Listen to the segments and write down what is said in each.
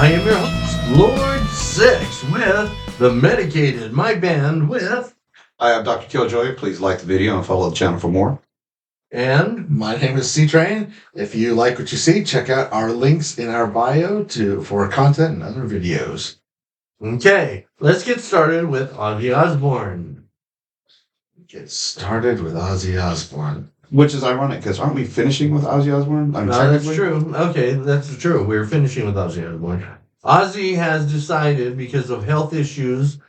I am your host, Lord Six, with The Medicated, my band with... Hi, I'm Dr. Killjoy. Please like the video and follow the channel for more. And my name is C-Train. If you like what you see, check out our links in our bio for content and other videos. Okay, let's get started with Ozzy Osbourne. Get started with Ozzy Osbourne. Which is ironic, because aren't we finishing with Ozzy Osbourne? That's true. Okay, that's true. We're finishing with Ozzy Osbourne. Ozzy has decided, because of health issues,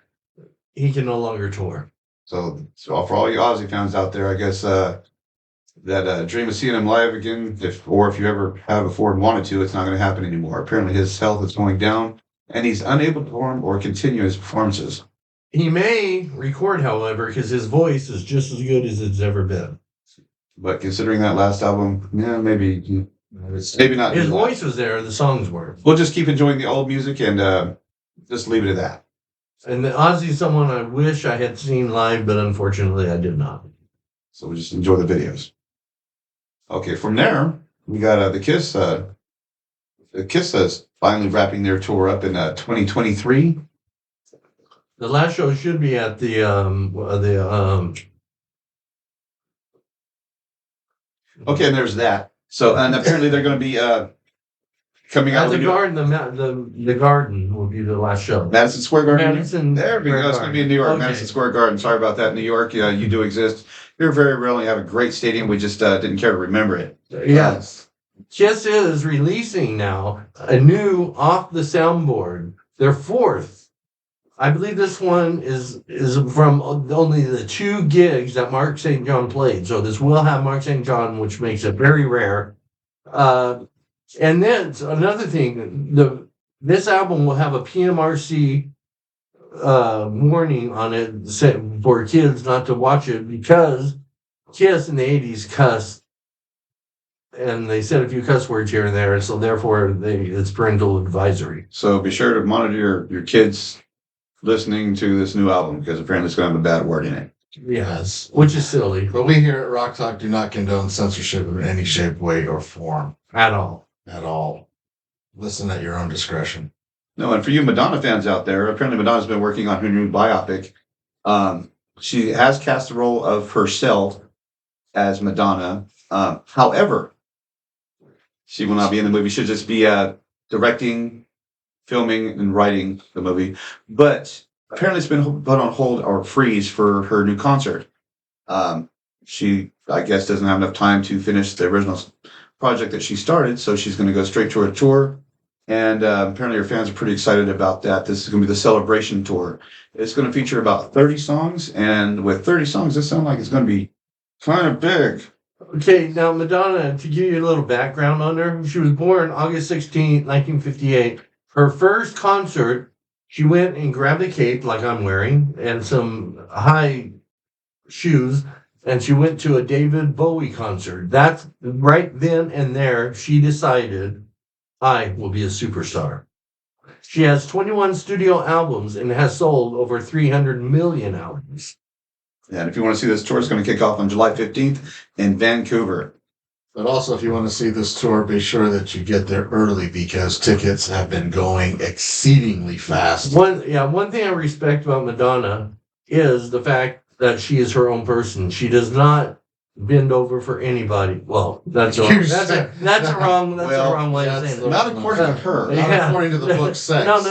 he can no longer tour. So for all you Ozzy fans out there, I guess that dream of seeing him live again, if you ever have before and wanted to, it's not going to happen anymore. Apparently his health is going down, and he's unable to perform or continue his performances. He may record, however, because his voice is just as good as it's ever been. But considering that last album, yeah, maybe not. His voice was there, the songs were. We'll just keep enjoying the old music and just leave it at that. And Ozzy's someone I wish I had seen live, but unfortunately I did not. So we just enjoy the videos. Okay, from there, we got the Kiss. The Kiss is finally wrapping their tour up in 2023. The last show should be at the Okay, and there's that. So, and apparently they're going to be coming out at of the Garden. The Garden will be the last show. Madison Square Garden. Madison. There we go. It's going to be in New York, okay. Madison Square Garden. Sorry about that, New York. You do exist. You're very rare. You have a great stadium. We just didn't care to remember it. Yes. Kiss is releasing now a new Off the Soundboard. Their fourth. I believe this one is from only the 2 gigs that Mark St. John played. So this will have Mark St. John, which makes it very rare. And then another thing, this album will have a PMRC warning on it for kids not to watch it, because Kiss in the 80s cussed, and they said a few cuss words here and there, so therefore it's parental advisory. So be sure to monitor your kids listening to this new album, because apparently it's going to have a bad word in it. Yes, which is silly. But we here at Rock Talk do not condone censorship in any shape, way, or form. At all. At all. Listen at your own discretion. No, and for you Madonna fans out there, apparently Madonna's been working on her new biopic. She has cast the role of herself as Madonna. However, she will not be in the movie. She'll just be directing, filming, and writing the movie. But apparently it's been put on hold or freeze for her new concert. She, I guess, doesn't have enough time to finish the original project that she started, so she's going to go straight to her tour. And apparently her fans are pretty excited about that. This is going to be the Celebration Tour. It's going to feature about 30 songs, and with 30 songs, this sounds like it's going to be kind of big. Okay, now Madonna, to give you a little background on her, she was born August 16, 1958. Her first concert, she went and grabbed a cape like I'm wearing and some high shoes, and she went to a David Bowie concert. That's right then and there she decided, I will be a superstar. She has 21 studio albums and has sold over 300 million albums. And if you want to see this tour, it's going to kick off on July 15th in Vancouver. But also, if you want to see this tour, be sure that you get there early, because tickets have been going exceedingly fast. One thing I respect about Madonna is the fact that she is her own person. She does not bend over for anybody. Well, that's a wrong way of saying it. Not according to her. Not according to the book sex. No.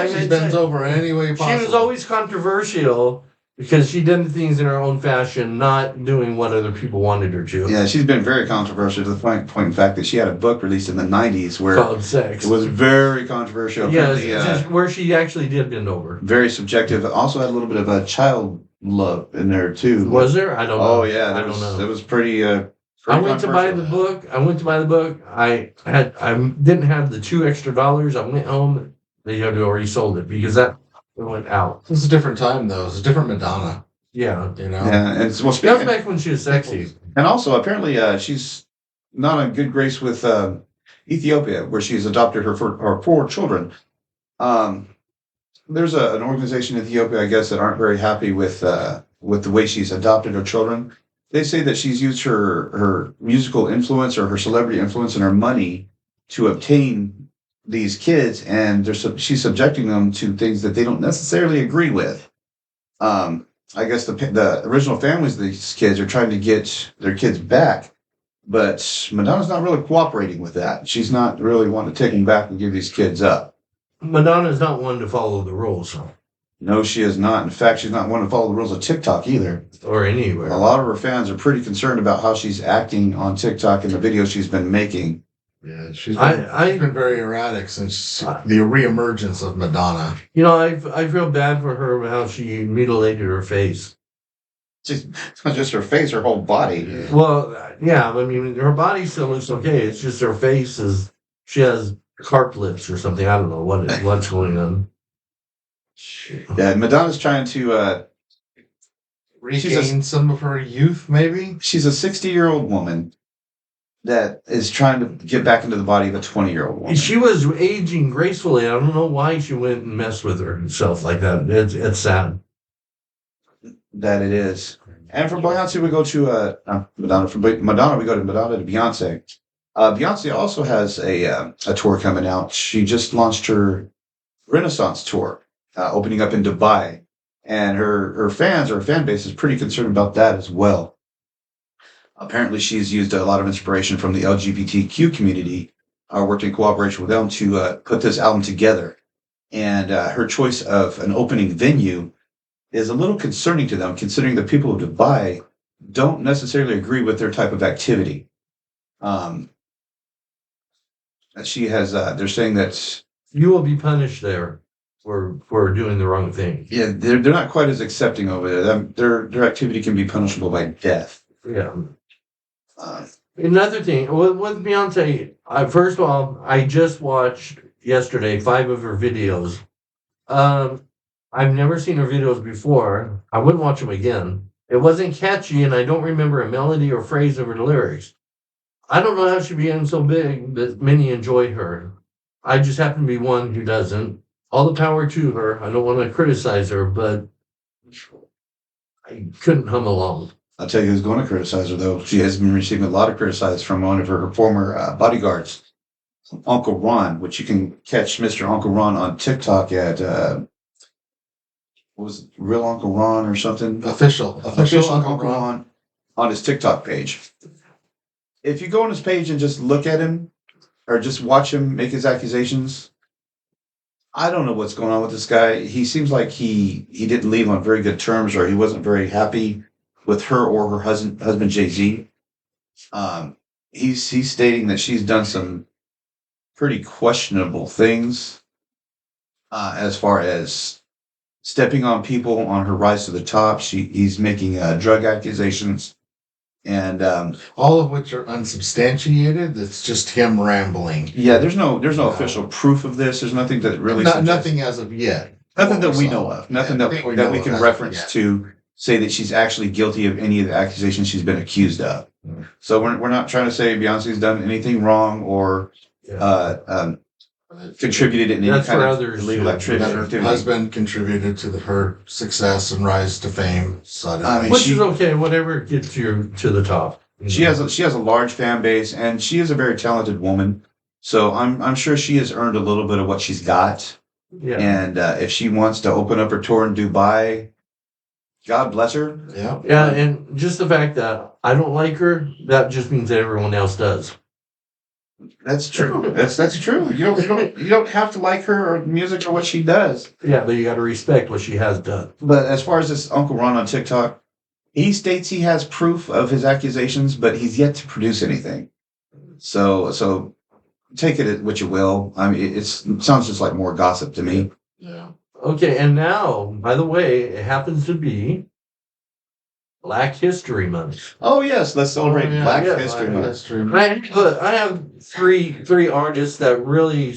She bends over any way possible. She was always controversial because she did things in her own fashion, not doing what other people wanted her to. Yeah, she's been very controversial to the point, in fact, that she had a book released in the 90s where called Sex. It was very controversial. Yes, where she actually did bend over. Very subjective. Also had a little bit of a child love in there, too. Was there? I don't know. Oh, yeah. I don't know. It was pretty I went to buy the book. I didn't have the $2 extra. I went home. They had already sold it because that went out. It's a different time, though. It's a different Madonna. Yeah. You know? Yeah, and well, that was back when she was sexy. And also, apparently, she's not on good grace with Ethiopia, where she's adopted her 4 children. There's an organization in Ethiopia, I guess, that aren't very happy with the way she's adopted her children. They say that she's used her musical influence or her celebrity influence and her money to obtain these kids, and she's subjecting them to things that they don't necessarily agree with. I guess the original families of these kids are trying to get their kids back, but Madonna's not really cooperating with that. She's not really wanting to take them back and give these kids up. Madonna's not one to follow the rules No, she is not. In fact, she's not one to follow the rules of TikTok either. or anywhere. A lot of her fans are pretty concerned about how she's acting on TikTok and the videos she's been making. Yeah, she's I- been very erratic since the reemergence of Madonna. You know, I feel bad for her how she mutilated her face. It's not just her face, her whole body. Yeah. Well, yeah, I mean, her body still looks okay. It's just her face she has carp lips or something. I don't know what's going on. Yeah, Madonna's trying to. Regain some of her youth, maybe. She's a 60-year-old woman that is trying to get back into the body of a 20-year-old woman. She was aging gracefully. I don't know why she went and messed with herself like that. It's sad. That it is. And from Beyonce, we go to Madonna. From Madonna, we go to Beyonce. Beyonce also has a tour coming out. She just launched her Renaissance tour, opening up in Dubai, and her fan base is pretty concerned about that as well. Apparently, she's used a lot of inspiration from the LGBTQ community, worked in cooperation with them to put this album together. And her choice of an opening venue is a little concerning to them, considering the people of Dubai don't necessarily agree with their type of activity. She has. They're saying that You will be punished there for doing the wrong thing. yeah, they're not quite as accepting over there. Their activity can be punishable by death. Yeah. Uh, Another thing with Beyonce, first of all, I just watched yesterday 5 of her videos. I've never seen her videos before. I wouldn't watch them again. It wasn't catchy, and I don't remember a melody or phrase of her lyrics. I don't know how she became so big that many enjoy her. I just happen to be one who doesn't. All the power to her. I don't want to criticize her, but I couldn't hum along. I'll tell you who's going to criticize her, though. She has been receiving a lot of criticism from one of her former bodyguards, Uncle Ron, which you can catch Mr. Uncle Ron on TikTok at, what was it, Real Uncle Ron or something? Official Uncle Ron on his TikTok page. If you go on his page and just look at him, or just watch him make his accusations, I don't know what's going on with this guy. He seems like he didn't leave on very good terms, or he wasn't very happy with her or her husband Jay-Z. He's stating that she's done some pretty questionable things as far as stepping on people on her rise to the top. He's making drug accusations, and all of which are unsubstantiated. It's just him rambling. yeah, there's no official proof of this. There's nothing that really Nothing as of yet. nothing that we know of. Nothing that we that know we of can as of reference yet. to say that she's actually guilty of any of the accusations she's been accused of. Mm. So we're not trying to say Beyonce's done anything wrong or contributed in any That's kind for of others illegal to- activity. That her husband contributed to her success and rise to fame. I mean, Which she- is okay, whatever gets you to the top. She has a large fan base, and she is a very talented woman. So I'm sure she has earned a little bit of what she's got. Yeah. And if she wants to open up her tour in Dubai, God bless her. Yeah. Yeah, and just the fact that I don't like her, that just means that everyone else does. That's true. That's true. You don't have to like her or music or what she does. Yeah, but you got to respect what she has done. But as far as this Uncle Ron on TikTok, he states he has proof of his accusations, but he's yet to produce anything. So take it what you will. I mean, it sounds just like more gossip to me. Yeah. Okay, and now, by the way, it happens to be Black History Month. Oh yes, let's celebrate Oh, yeah, Black yeah, History Black Month. History. I have three artists that really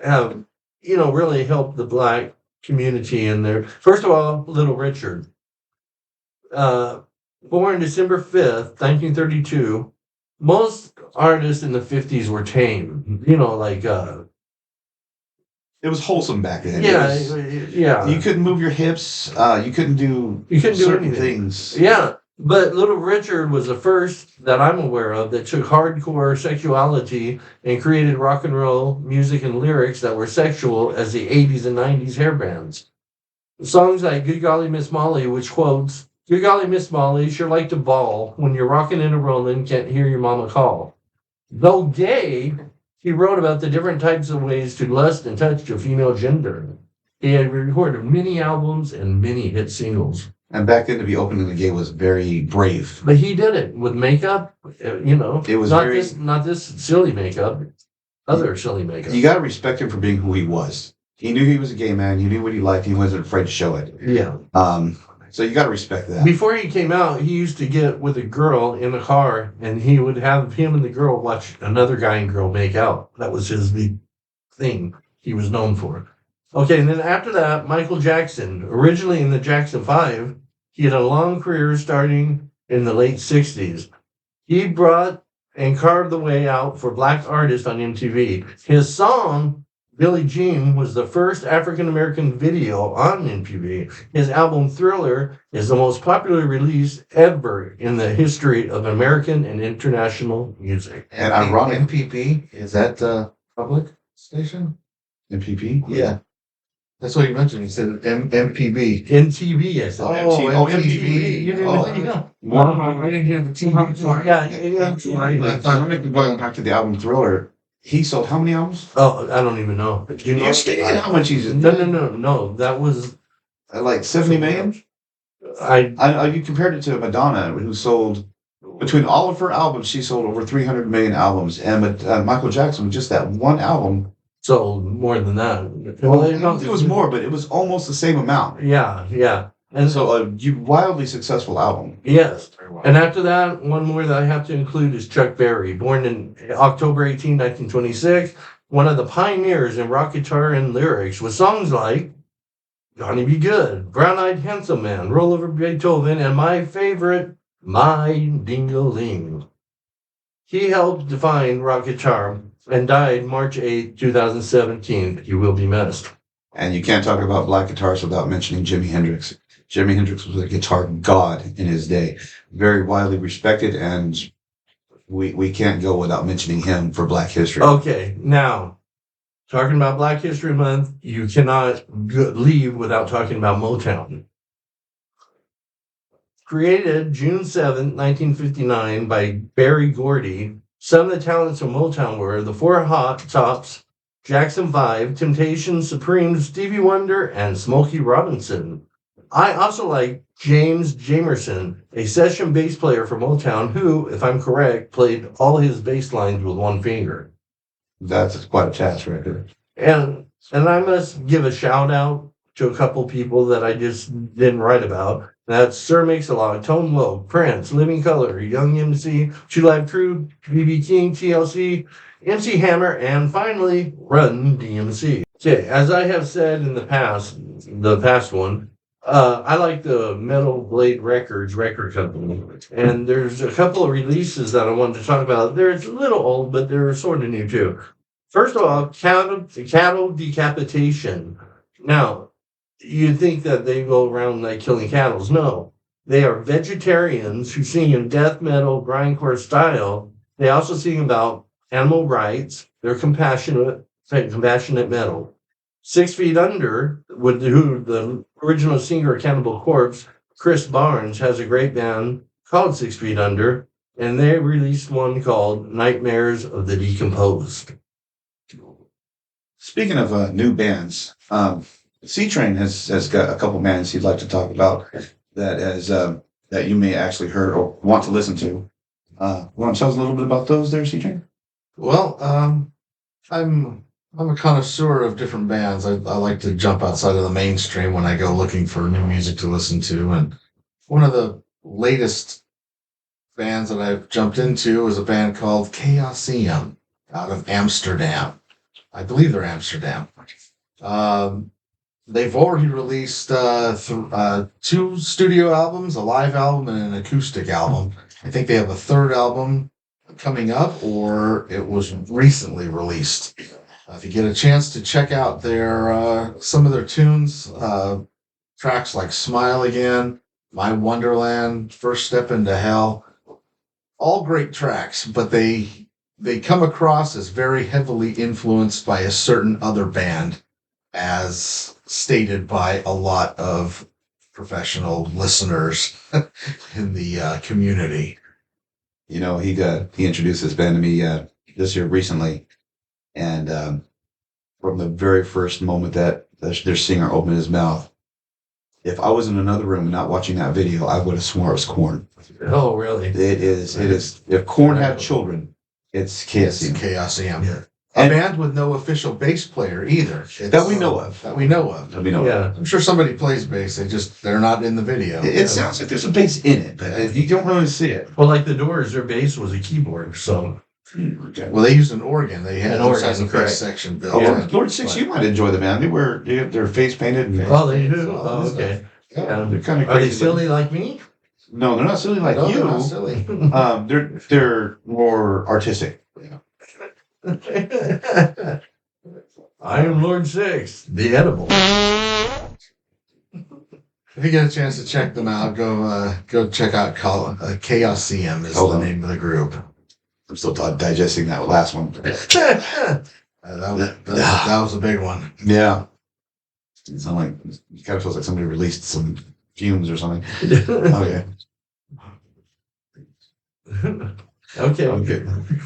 have, really helped the Black community in there. First of all, Little Richard. Born December 5th, 1932. Most artists in the 50s were tame. It was wholesome back then. Yeah, It was- yeah. you couldn't move your hips. You couldn't do You couldn't do certain anything. things. Yeah, But Little Richard was the first that I'm aware of that took hardcore sexuality and created rock and roll music and lyrics that were sexual as the 80s and 90s hair bands. Songs like Good Golly Miss Molly, which quotes, Good golly Miss Molly, sure like to bawl when you're rocking and a rollin', can't hear your mama call. Though gay, he wrote about the different types of ways to lust and touch a female gender. He had recorded many albums and many hit singles. And back then, to be openly gay was very brave. But he did it with makeup, you know. It was not very- not this silly makeup, other silly makeup. You got to respect him for being who he was. He knew he was a gay man. He knew what he liked. He wasn't afraid to show it. Yeah. So you got to respect that. Before he came out, he used to get with a girl in the car, and he would have him and the girl watch another guy and girl make out. That was his big thing he was known for. Okay, and then after that, Michael Jackson, originally in the Jackson 5, he had a long career starting in the late 60s. He brought and carved the way out for black artists on MTV. His song, Billie Jean, was the first African-American video on MTV. His album Thriller is the most popular release ever in the history of American and international music. And ironic- MPP, is that the public station? MPP? Yeah. That's what you mentioned. You said MPB. MTV, I said. MTV. You didn't Oh, know. I didn't hear the TV. Yeah. Going back to the album Thriller, he sold how many albums? Oh, I don't even know. Do you know? You stated how much he's No. That was like 70 million. You compared it to Madonna, who sold between all of her albums, she sold over 300 million albums, and Michael Jackson with just that one album. sold more than that. It was more, but it was almost the same amount. Yeah. And So a wildly successful album. yes. And after that, one more that I have to include is Chuck Berry, born in October 18, 1926, one of the pioneers in rock guitar and lyrics with songs like Johnny Be Good, Brown Eyed Handsome Man, Roll Over Beethoven, and my favorite, My Ding-a-Ling. He helped define rock guitar and died March 8, 2017. He will be missed. And you can't talk about black guitars without mentioning Jimi Hendrix. Jimi Hendrix was a guitar god in his day, very widely respected, and we can't go without mentioning him for Black History. Okay, now, talking about Black History Month, you cannot leave without talking about Motown. Created June 7, 1959 by Berry Gordy, some of the talents of Motown were the Four Hot Tops, Jackson 5, Temptation, Supreme, Stevie Wonder, and Smokey Robinson. I also like James Jamerson, a session bass player for Motown who, if I'm correct, played all his bass lines with one finger. That's quite a task right there. And I must give a shout out to a couple people that I just didn't write about. That's Sir Mix-a-Lot, Tone Loc, Prince, Living Color, Young MC, Two Live Crew, BB King, TLC, MC Hammer, and finally, Run DMC. Okay, as I have said in the past one, I like the Metal Blade Records record company. And there's a couple of releases that I wanted to talk about. They're a little old, but they're sort of new too. First of all, cattle decapitation. Now, you'd think that they go around like killing cattle. No, they are vegetarians who sing in death metal, grindcore style. They also sing about animal rights. They're compassionate metal. 6 Feet Under, with who the original singer of Cannibal Corpse, Chris Barnes, has a great band called 6 Feet Under, and they released one called Nightmares of the Decomposed. Speaking of new bands, C-Train has got a couple bands he'd like to talk about that you may actually heard or want to listen to. Want to tell us a little bit about those there, C-Train? Well, I'm a connoisseur of different bands. I like to jump outside of the mainstream when I go looking for new music to listen to. And one of the latest bands that I've jumped into is a band called Chaosium out of Amsterdam. I believe they're Amsterdam. They've already released 2 studio albums, a live album and an acoustic album. I think they have a 3rd album coming up, or it was recently released. If you get a chance to check out their some of their tunes, tracks like Smile Again, My Wonderland, First Step into Hell, all great tracks, but they come across as very heavily influenced by a certain other band, as stated by a lot of professional listeners in the community. You know, he introduced this band to me this year recently, and from the very first moment that their singer opened his mouth, if I was in another room and not watching that video, I would have sworn it was Korn. Oh, really? It is. If Korn had children, it's KSM. KSM. Yeah. A band with no official bass player either. That we know of. That we know of. Yeah. I'm sure somebody plays bass. They're not in the video. It sounds like there's a bass in it, but you don't really see it. Well, like the Doors, their bass was a keyboard, so. Okay. Well, they used an organ. They had An an organ, bass correct. section built. Oh, Yeah. in. Lord Six, you might enjoy the band. They have their face painted. And Oh, they do? Oh, okay. Yeah. they're kind of Are they crazy. silly like me? No, they're not silly like No, they're you. not silly. They're more artistic. I am Lord Six, the edible. If you get a chance to check them out, go check out KSM is Hold the on. name of the group. I'm still digesting that last one. That was a big one. Yeah. It sounds like it kind of feels like somebody released some fumes or something. Okay. Okay.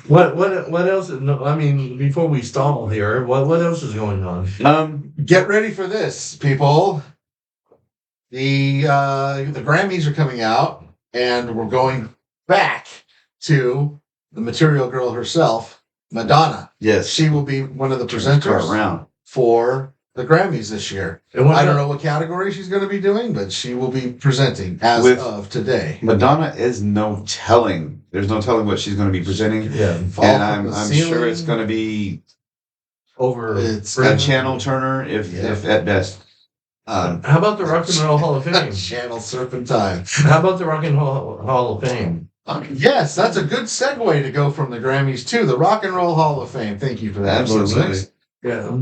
What else? No, I mean, before we stall here, what else is going on? Get ready for this, people. The Grammys are coming out, and we're going back to the Material Girl herself, Madonna. Yes. She will be one of the Car presenters around. for the Grammys this year. And what I don't about- know what category she's going to be doing, but she will be presenting as With- of today. Madonna is no telling. There's no telling what she's going to be presenting. Yeah, Fall And from I'm the sure ceiling. it's going to be over. It's a channel turner, if at best. How about the Rock and Roll Hall of Fame? Channel Serpentine. How about the Rock and Roll Hall of Fame? Yes, that's a good segue to go from the Grammys to the Rock and Roll Hall of Fame. Thank you for that. Absolutely. Yeah.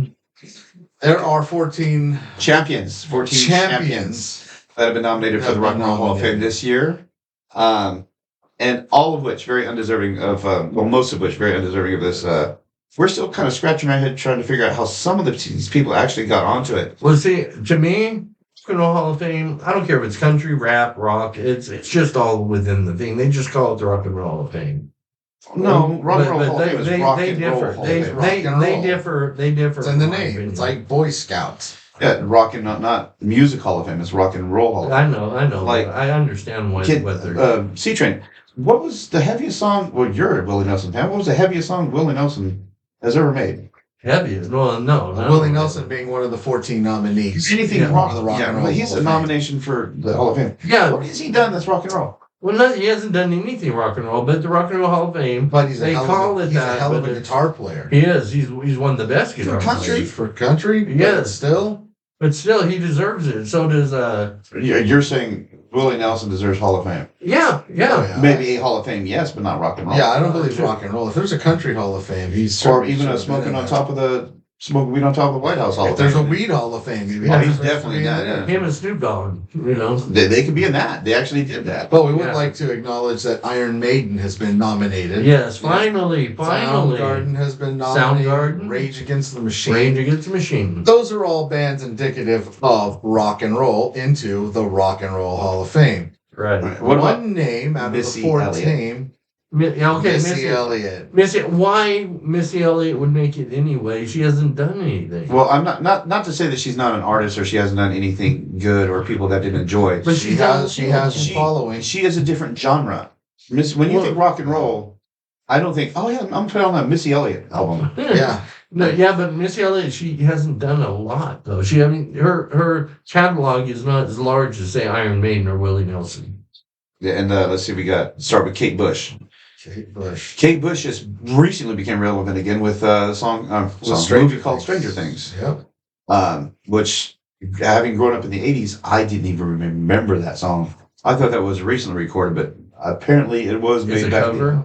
There are 14 Champions, 14 champions champions. that have been nominated for the Rock and Roll Hall of Fame this year. And all of which very undeserving of, most of which very undeserving of this. We're still kind of scratching our head trying to figure out how some of these people actually got onto it. Well, see, to me, Rock and Roll Hall of Fame, I don't care if it's country, rap, rock, it's just all within the thing. They just call it the Rock and Roll Hall of Fame. No, Rock and Roll But Hall of Fame is Rock and Roll differ. Hall of They Fame. Rock and roll. differ. It's in the from my name. opinion. It's like Boy Scouts. Yeah, Rock and not Music Hall of Fame. It's Rock and Roll Hall of Fame. I know. Like, I understand what Kid, they're. C-Train. What was the heaviest song? Well, you're a Willie Nelson fan. What was the heaviest song Willie Nelson has ever made? Heavy. Well, no. Willie Nelson being one of the 14 nominees. Anything Yeah, wrong for the Rock and Roll but he's Hall a of Fame. nomination for the Hall of Fame. Yeah. What has he done that's rock and roll? Well, no, he hasn't done anything rock and roll, but the Rock and Roll Hall of Fame. But he's They call it he's that, a hell of but a it's- guitar player. He is. He's one of the best guitar country? players. For country? But Yes. Still? But still, he deserves it. So does You're saying Willie Nelson deserves Hall of Fame? yeah. Oh, yeah. Maybe a Hall of Fame, yes, but not rock and roll. Yeah, I don't believe rock and roll. If there's a country Hall of Fame, he's Or certainly even should a have been smoking in on there. top of the smoking weed on top of the White House Hall If of there's a Fame. weed Hall of Fame, he'd be Oh, the he's first to definitely be in that, there. yeah. Him and Snoop Dogg, you know. They could be in that. They actually did that. But we would Yeah. like to acknowledge that Iron Maiden has been nominated. Yes, finally. Soundgarden has been nominated. Soundgarden. Rage Against the Machine. Rage Against the Machine. Those are all bands indicative of rock and roll into the Rock and Roll Hall of Fame. Right. What about One name out of Missy the 14, Elliott? Yeah, okay, Missy Elliott. Why Missy Elliott would make it anyway? She hasn't done anything. Well, I'm not to say that she's not an artist or she hasn't done anything good or people that didn't enjoy. But She has a She- following. She is a different genre. When you Well- think rock and roll, I don't think, oh yeah, I'm putting on that Missy Elliott album. Yeah. No, yeah, but Missy Elliott, she hasn't done a lot though. Her catalog is not as large as say Iron Maiden or Willie Nelson. Yeah, and let's see, start with Kate Bush. Kate Bush. Kate Bush just recently became relevant again with the movie called Stranger Things. Yep. Which, having grown up in the 80s, I didn't even remember that song. I thought that was recently recorded, but apparently it was Is made it back cover?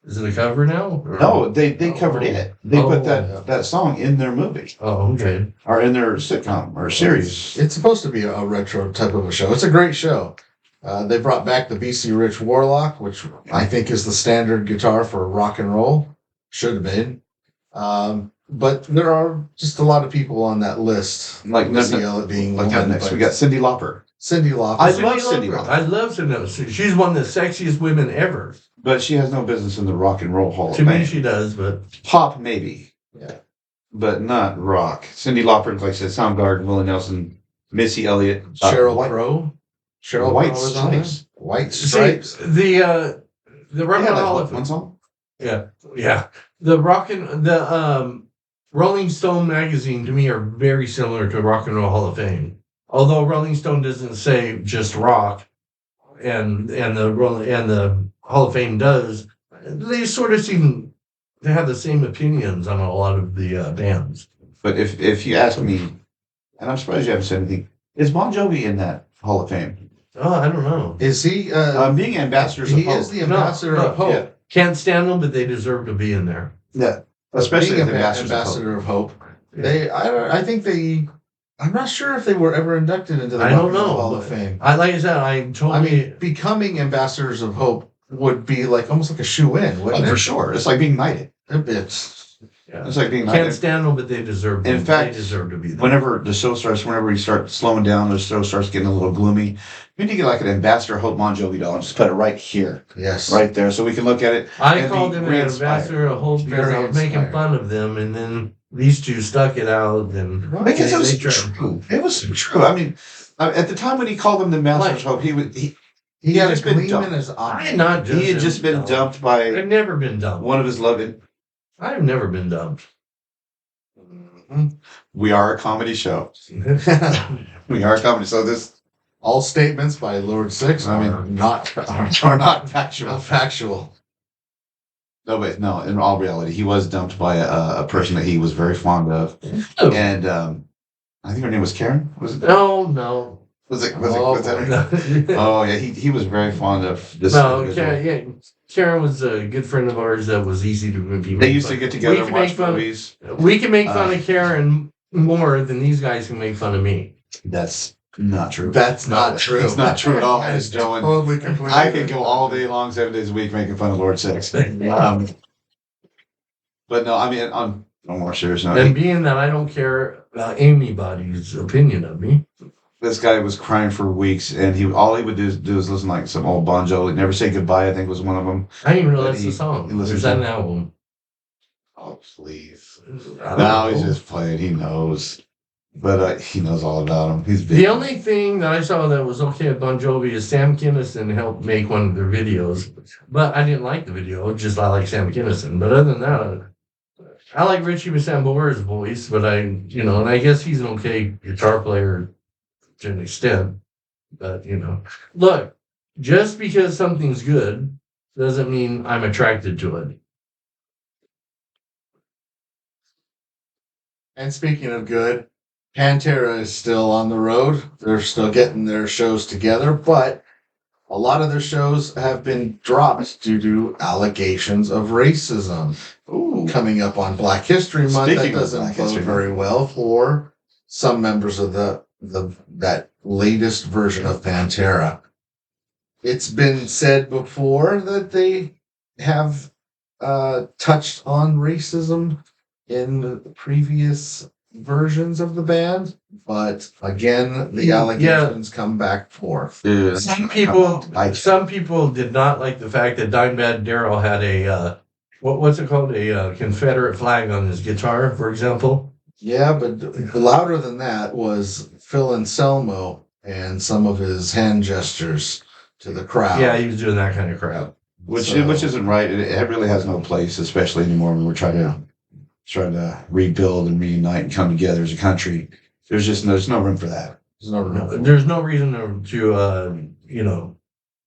Is it a cover now? Or- No, they covered it. They put yeah. that song in their movie Oh, okay. or in their sitcom or series. It's supposed to be a retro type of a show. It's a great show. They brought back the BC Rich Warlock, which I think is the standard guitar for rock and roll. Should have been. But there are just a lot of people on that list. Like Missy Elliott being like one. next, but we got Cyndi Lauper, Cyndi Lauper. I love Cyndi Lauper. I love Cyndi Lauper. She's one of the sexiest women ever. but she has no business in the Rock and Roll Hall of To me, Fame. she does, but Pop maybe, Yeah. but not rock. Cyndi Lauper, like I said, Soundgarden, Willie Nelson, Missy Elliott, Sheryl White, Crow. Sheryl White Crow was on there. Stripes. White see, Stripes. the Rock Yeah, and that Roll one song. yeah, the Rolling Stone magazine to me are very similar to Rock and Roll Hall of Fame. Although Rolling Stone doesn't say just rock, and the Hall of Fame does, they sort of seem to have the same opinions on a lot of the bands. But if you ask me, and I'm surprised you haven't said anything, is Bon Jovi in that Hall of Fame? Oh, I don't know. Is he? Being ambassadors He of hope. is the ambassador of hope. Yeah. Can't stand them, but they deserve to be in there. Yeah, especially Being as ambassadors of hope. ambassador of hope. I think they. I'm not sure if they were ever inducted into the I Rock don't and Roll know. Hall of Fame. Like I said, I I totally. mean, becoming ambassadors of hope would be like almost like a shoe in, Oh, wouldn't for it? sure. It's like being knighted. It's yeah. It's like being Can't knighted. stand them, but they deserve. In them. fact, they deserve to be there. Whenever you start slowing down, the show starts getting a little gloomy, you need to get like an ambassador of hope Bon Jovi doll and just put it right here, yes, right there, so we can look at it. I and called be them an re-inspired. ambassador of hope because Very I was making inspired. fun of them, and then these two stuck it out. And Because it was tried. true. It was true. I mean, at the time when he called them the ambassadors of hope, he He had a just been gleam dumped. in his I eye. had not just. he had just been dumped by I've never been dumped. one of his loved. I've never been dumped. We are a comedy show. We are a comedy. So this All statements by Lord Six I mean, are not are not factual. factual. No, but no. In all reality, he was dumped by a person that he was very fond of, Oh. and I think her name was Karen. Was it? No. Was it? Oh, Was that her? No, Oh yeah, he was very fond of this. individual. Karen was a good friend of ours that was easy to be. They used to get together and watch movies. We can make fun of Karen more than these guys can make fun of me. That's not true. That's not true. It's not true at all. That It's is Joe. totally completely. I could go all day long, 7 days a week, making fun of Lord Six. But no, I mean, on no more serious note, And being that I don't care about anybody's opinion of me, this guy was crying for weeks, and all he would do is listen like some old Bon Jovi. Never Say Goodbye, I think was one of them. I didn't even know But that's he- the song. he listens Is that to- an album? Oh please! I don't Now know. he's just playing. He knows, but he knows all about him. He's big. The only thing that I saw that was okay with Bon Jovi is Sam Kinison helped make one of their videos, but I didn't like the video. Just I like Sam Kinison. But other than that, I like Richie Sambora's voice. But and I guess he's an okay guitar player to an extent. But look, just because something's good doesn't mean I'm attracted to it. And speaking of good, Pantera is still on the road. They're still getting their shows together, but a lot of their shows have been dropped due to allegations of racism. Ooh, Coming up on Black History Month, Speaking that of doesn't Black bode History very well for some members of that latest version of Pantera. It's been said before that they have touched on racism in the previous versions of the band, but again, the Yeah. allegations come back forth. dude, Some people, I- some people did not like the fact that Dimebag Darrell had a what's it called, a Confederate flag on his guitar, for example. Yeah, but louder than that was Phil Anselmo and some of his hand gestures to the crowd. Yeah, he was doing that kind of crap. which So- which isn't right. It really has no place, especially anymore when we're trying to rebuild and reunite and come together as a country. There's no room for that. There's no room for it. There's no reason to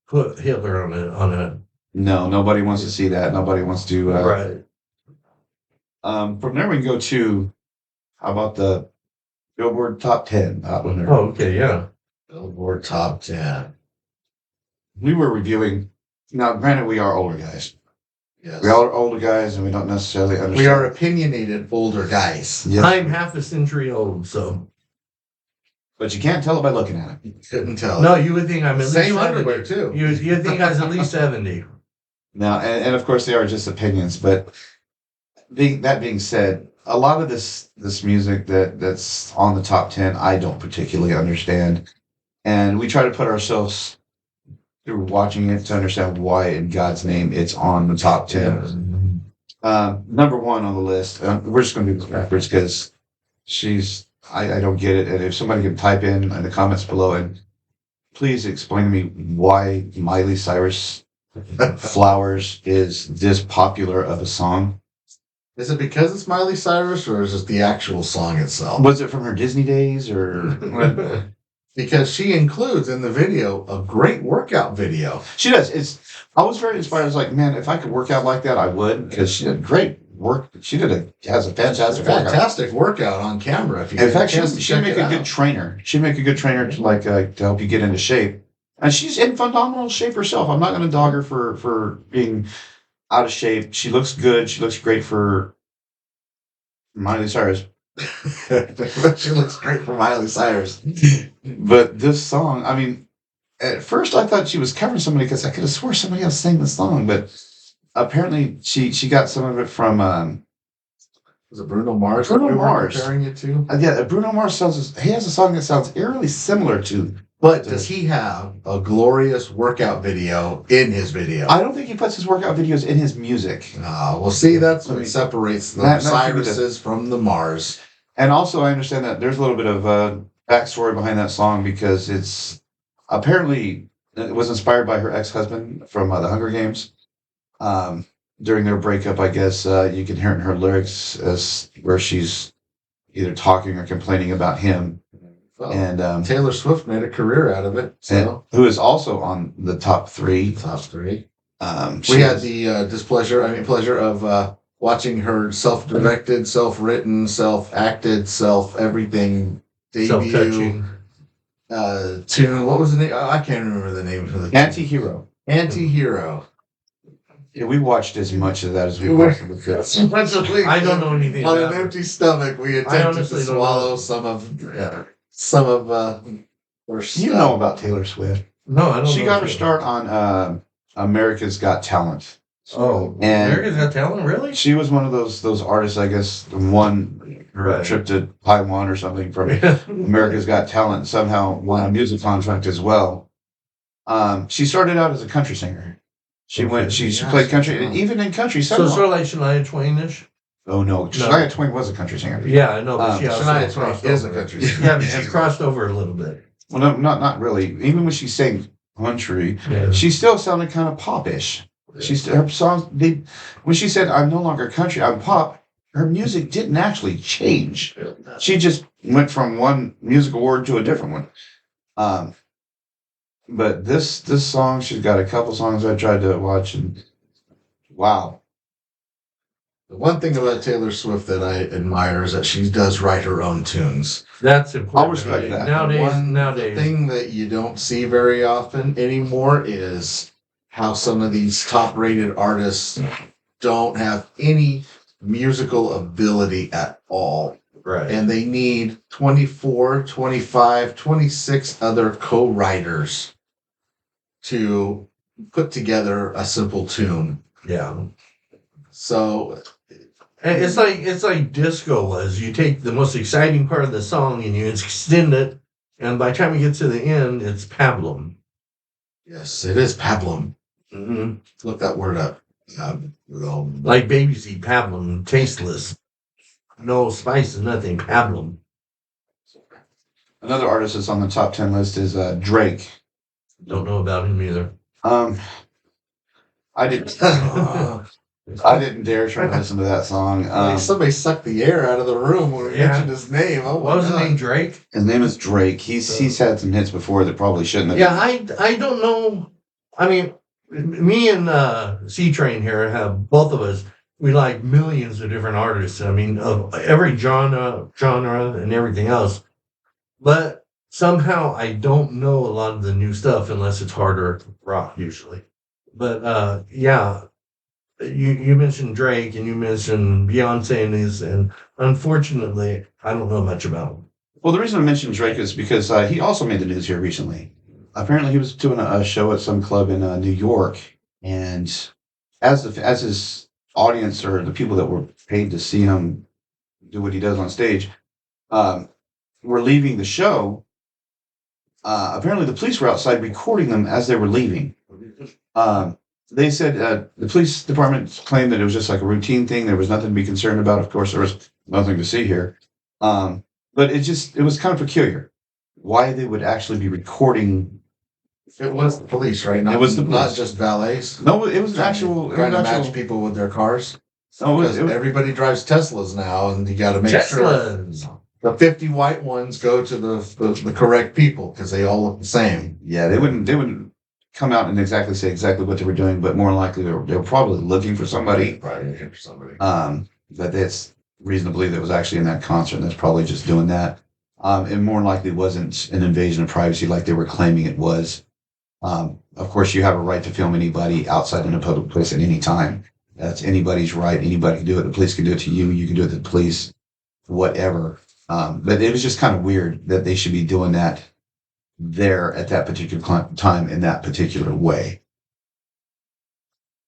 put Hitler on a No, nobody wants to see that. Nobody wants to. right. From there we can go to how about the Billboard Top 10 Hot 100. Oh, okay, yeah. Billboard Top 10. We were reviewing. Now, granted, we are older guys. Yes. We all are older guys, and we don't necessarily understand. We are opinionated older guys. Yes. I'm half a century old, so but you can't tell it by looking at it. Couldn't tell. No, you would think I'm at least Same 70. underwear too. You think I was at least 70. Now, and of course they are just opinions, but being said, a lot of this music that's on the top 10, I don't particularly understand, and we try to put ourselves through watching it to understand why, in God's name, it's on the top 10. Number one on the list. We're just going to do this backwards because I don't get it, and if somebody can type in the comments below and please explain to me why Miley Cyrus Flowers is this popular of a song. Is it because it's Miley Cyrus, or is it the actual song itself? Was it from her Disney days, or Because she includes in the video a great workout video. she does? I was very inspired. I was like, man, if I could work out like that, I would, because she did great work. She has a fantastic workout. Fantastic workout on camera. If you In get a fact, chance to she'd check make it a good out. trainer. She'd make a good trainer to help you get into shape. And she's in phenomenal shape herself. I'm not going to dog her for being out of shape. She looks good. She looks great for Miley Cyrus. She looks great for Miley Cyrus. But this song, I mean, at first I thought she was covering somebody because I could have swore somebody else sang the song, but apparently she got some of it from Was it Bruno Mars? Bruno that we were Mars. comparing it to. Bruno Mars he has a song that sounds eerily similar to. But does he have a glorious workout video in his video? I don't think he puts his workout videos in his music. Well, see, that's what separates the That- Cyruses from the Mars. And also, I understand that there's a little bit of backstory behind that song because it was inspired by her ex-husband from the Hunger Games. During their breakup, I guess you can hear it in her lyrics where she's either talking or complaining about him. Well, And Taylor Swift made a career out of it. So who is also on the top 3. top 3. She We had is- the pleasure of watching her self-directed, self-written, self-acted, self-everything debut Self-touching. tune. What was the name? I can't remember the name of the Anti-Hero. Anti-Hero. Yeah, we watched as much of that as we We- possibly could. I don't know anything On about an it. empty stomach, we attempted to honestly don't swallow know. some of her You stuff. know about Taylor Swift. No, I don't know. She got her start on America's Got Talent. Oh, And- America's Got Talent, really? She was one of those artists, I guess, won her Right. trip to Taiwan or something from America's Got Talent, somehow won a music contract as well. She started out as a country singer. She Okay. she Yeah, played she- country, and even in country, So several. sort of like Shania Twain-ish? Oh no, Shania Twain was a country singer. Yeah, I know, but she also Shania Twain crossed is a over. country Yeah, but she's crossed over a little bit. Well, no, not really. Even when she sang country, Yeah. she still sounded kind of popish. Her songs, when she said, "I'm no longer country, I'm pop," her music didn't actually change. She just went from one music award to a different one. But this song, she's got a couple songs I tried to watch, and wow. The one thing about Taylor Swift that I admire is that she does write her own tunes. That's important. I'll respect that. Nowadays. The thing that you don't see very often anymore is how some of these top-rated artists don't have any musical ability at all. Right. And they need 24, 25, 26 other co-writers to put together a simple tune. Yeah. So And it's like disco was. You take the most exciting part of the song and you extend it, and by the time you get to the end, it's pablum. yes, it is pablum. Mm-hmm. Look that word up. Like babies eat pablum, tasteless. No spices, nothing. Pablum. Another artist that's on the top 10 list is Drake. Don't know about him either. I didn't dare try to listen to that song. Like somebody sucked the air out of the room when we Yeah. mentioned his name. Oh, What was his God. name? Drake? His name is Drake. He's had some hits before that probably shouldn't have. Yeah, I don't know. I mean, me and C-Train here have, both of us, we like millions of different artists. I mean, of every genre and everything else. But somehow I don't know a lot of the new stuff unless it's harder rock usually. But yeah, you mentioned Drake and you mentioned Beyonce and unfortunately I don't know much about them. Well, the reason I mentioned Drake is because he also made the news here recently. Apparently, he was doing a show at some club in New York, and as his audience or the people that were paid to see him do what he does on stage, were leaving the show. Apparently, the police were outside recording them as they were leaving. They said the police department claimed that it was just like a routine thing. There was nothing to be concerned about. Of course, there was nothing to see here. But it was kind of peculiar why they would actually be recording. It was the police, right? Not, It was the not police. just valets. No, it was actual. It Trying was to match actual. people with their cars. No, Because everybody drives Teslas now, and you got to make sure Teslas. the 50 white ones go to the correct people because they all look the same. yeah, they wouldn't come out and exactly say exactly what they were doing, but more than likely they were probably looking for somebody. Probably looking for somebody. But that's reason to believe that was actually in that concert. And that's probably just doing that. It more than likely wasn't an invasion of privacy like they were claiming it was. Of course, you have a right to film anybody outside in a public place at any time. That's anybody's right. Anybody can do it. The police can do it to you. You can do it to the police, whatever. But it was just kind of weird that they should be doing that there at that particular time in that particular way.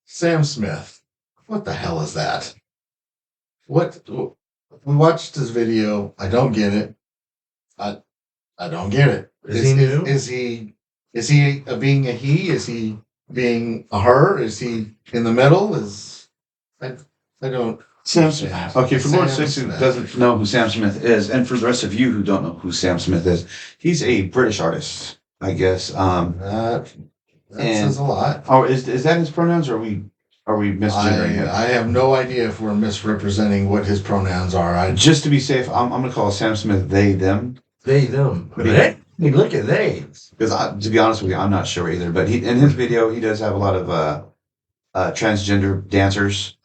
Sam Smith. What the hell is that? What? We watched his video. I don't get it. I don't get it. Is he new? Is he being a he? Is he being a her? Is he in the middle? I don't. Sam Smith. Okay, for Lord Sam Six who Smith. doesn't know who Sam Smith is, and for the rest of you who don't know who Sam Smith is, he's a British artist, I guess. That And- says a lot. Oh, is that his pronouns, or are we misgendering him? I have no idea if we're misrepresenting what his pronouns are. Just to be safe, I'm going to call Sam Smith they them They, them. But he- Hey, look at they. because to be honest with you, I'm not sure either. But in his video, he does have a lot of transgender dancers.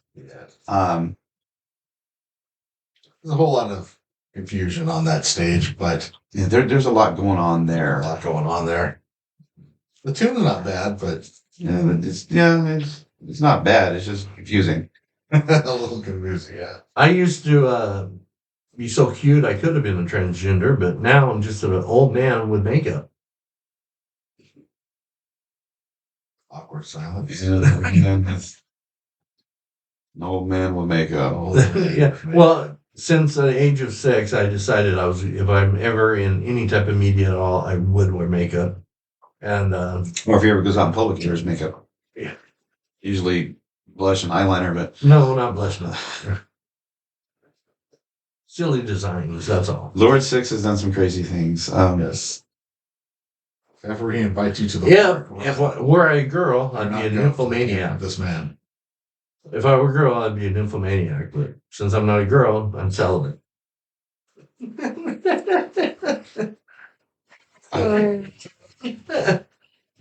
There's a whole lot of confusion on that stage, but Yeah, there's a lot going on a there. lot going on there. The tune's not bad, but Yeah, but it's not bad. It's just confusing. a little confusing. Yeah. I used to be so cute I could have been a transgender, but now I'm just an old man with makeup. Awkward silence. An old man with makeup. Yeah. Well, since the age of 6, I decided if I'm ever in any type of media at all, I would wear makeup. And Or if he ever goes out in public, he wears makeup. Yeah. Usually blush and eyeliner, but no, not blushing. Silly designs, that's all. Lord Six has done some crazy things. Yes. If ever he invites you to the Yeah, park, if I were a girl, you're I'd not be an going to nymphomaniac. This man. If I were a girl, I'd be a nymphomaniac. But since I'm not a girl, I'm celibate.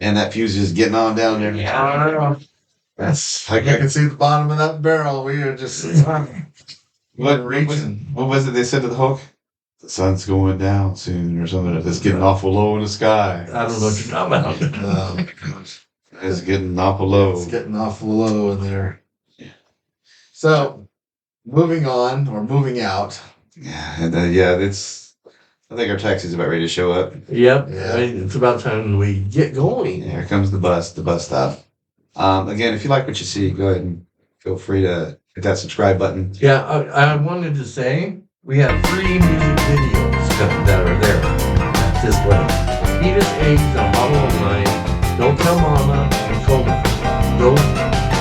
And that fuse is getting on down there. That's. I I can see the bottom of that barrel. We are just What reaching. What was it they said to the Hulk? The sun's going down soon, or something. It's getting awful low in the sky. I don't know what you're talking about. Gosh. It's getting awful low. It's getting awful low in there. So, moving on or moving out. Yeah, and it's. I think our taxi's about ready to show up. Yep. Yeah. It's about time we get going. Here comes the bus stop. Again, if you like what you see, go ahead and feel free to hit that subscribe button. Yeah, I wanted to say we have 3 music videos that are there. This way. Fetus Eggs, A Bottle of Wine, Don't Tell Mama, and Coma. Go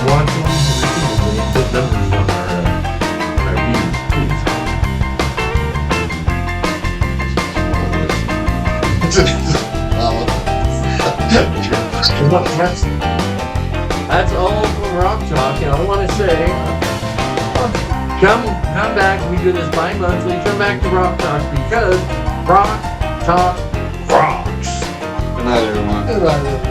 watch them repeatedly and put numbers on our views, please. That's all from Rock Talk, and I want to say, come back. We do this bi-monthly. Come back to Rock Talk because Rock Talk rocks. Good night, everyone. Good idea.